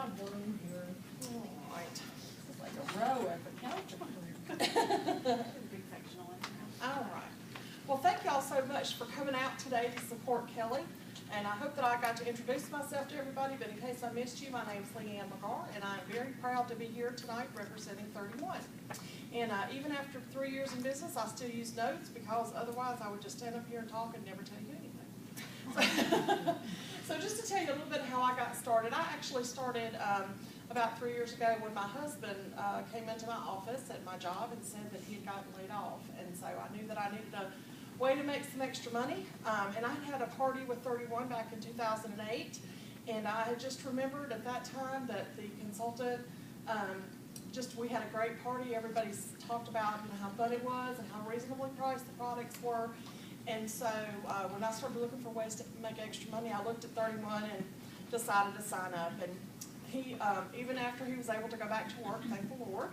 odd one here. All right. It's like a row at the counter. Big sectional in there. All right. Well, thank y'all so much for coming out today to support Kelly. And I hope that I got to introduce myself to everybody, but in case I missed you, my name is Leanne McGar, and I'm very proud to be here tonight representing 31. And even after 3 years in business, I still use notes because otherwise I would just stand up here and talk and never tell you anything. So just to tell you a little bit how I got started, I actually started about 3 years ago when my husband came into my office at my job and said that he had gotten laid off. And so I knew that I needed a way to make some extra money. And I had a party with 31 back in 2008. And I had just remembered at that time that the consultant, we had a great party. Everybody's talked about how fun it was and how reasonably priced the products were. And so when I started looking for ways to make extra money, I looked at 31 and decided to sign up. And he, even after he was able to go back to work, thank the Lord,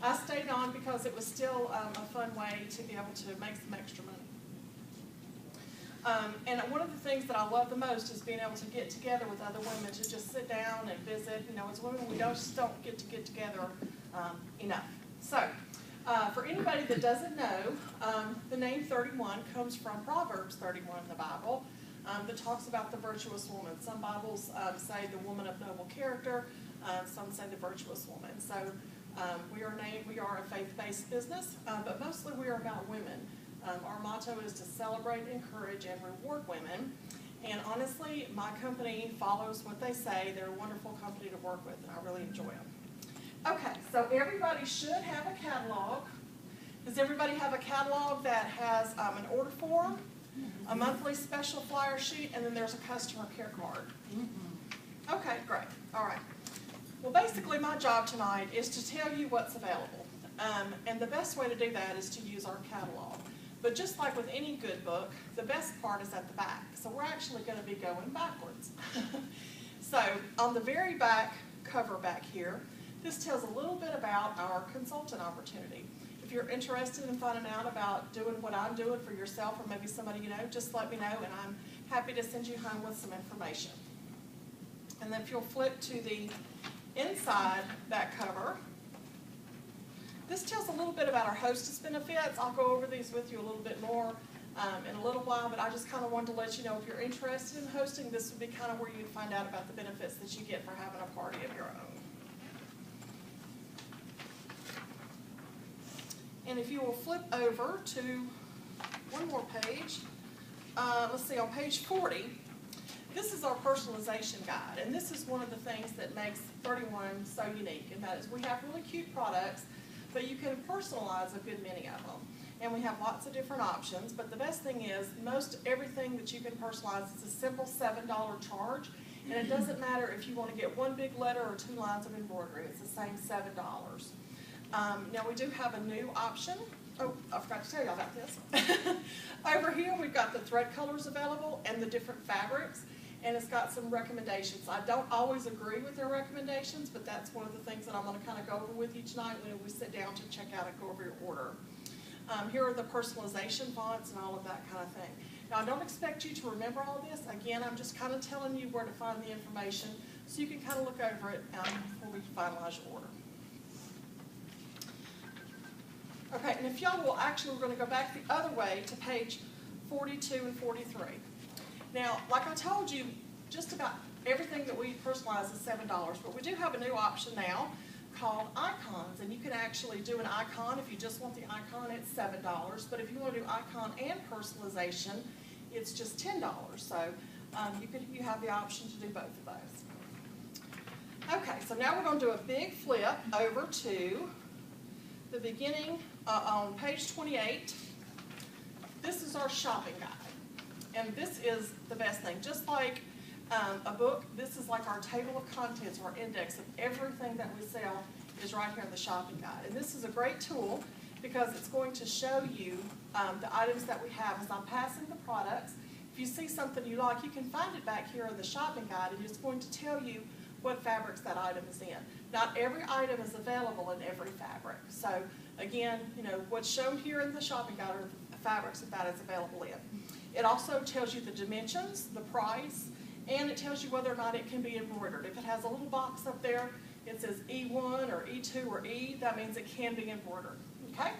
I stayed on because it was still a fun way to be able to make some extra money. And one of the things that I love the most is being able to get together with other women to just sit down and visit. You know, as women, we just don't get together enough. So, for anybody that doesn't know, the name 31 comes from Proverbs 31 in the Bible that talks about the virtuous woman. Some Bibles say the woman of noble character, some say the virtuous woman. So we are a faith-based business, but mostly we are about women. Our motto is to celebrate, encourage, and reward women. And honestly, my company follows what they say. They're a wonderful company to work with, and I really enjoy them. Okay, so everybody should have a catalog. Does everybody have a catalog that has an order form, a monthly special flyer sheet, and then there's a customer care card? Okay, great. All right. Well, basically my job tonight is to tell you what's available. And the best way to do that is to use our catalog. But just like with any good book, the best part is at the back. So we're actually going to be going backwards. So on the very back cover back here, this tells a little bit about our consultant opportunity. If you're interested in finding out about doing what I'm doing for yourself or maybe somebody you know, just let me know and I'm happy to send you home with some information. And then if you'll flip to the inside back cover, this tells a little bit about our hostess benefits. I'll go over these with you a little bit more in a little while, but I just kind of wanted to let you know if you're interested in hosting, this would be kind of where you'd find out about the benefits that you get for having a party of your own. And if you will flip over to one more page, let's see, on page 40, this is our personalization guide. And this is one of the things that makes 31 so unique, and that is we have really cute products, but you can personalize a good many of them. And we have lots of different options, but the best thing is most everything that you can personalize is a simple $7 charge. And it doesn't matter if you want to get one big letter or 2 lines of embroidery, it's the same $7. Now we do have a new option. Oh, I forgot to tell you about this. Over here we've got the thread colors available and the different fabrics, and it's got some recommendations. I don't always agree with their recommendations, but that's one of the things that I'm going to kind of go over with you tonight when we sit down to check out and go over your order. Here are the personalization fonts and all of that kind of thing. Now I don't expect you to remember all this. Again, I'm just kind of telling you where to find the information so you can kind of look over it before we finalize your order. Okay, and if y'all will, actually we're going to go back the other way to page 42 and 43. Now, like I told you, just about everything that we personalize is $7, but we do have a new option now called icons, and you can actually do an icon. If you just want the icon, it's $7, but if you want to do icon and personalization, it's just $10. So you have the option to do both of those. Okay, so now we're going to do a big flip over to the beginning on page 28. This is our shopping guide. And this is the best thing. Just like a book, this is like our table of contents, our index of everything that we sell is right here in the shopping guide. And this is a great tool because it's going to show you the items that we have. As I'm passing the products, if you see something you like, you can find it back here in the shopping guide, and it's going to tell you what fabrics that item is in. Not every item is available in every fabric. So again, you know, what's shown here in the shopping guide are the fabrics that is available in. It also tells you the dimensions, the price, and it tells you whether or not it can be embroidered. If it has a little box up there, it says E1 or E2 or E, that means it can be embroidered, okay?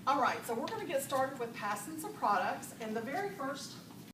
All right, so we're gonna get started with passing some products, and the very first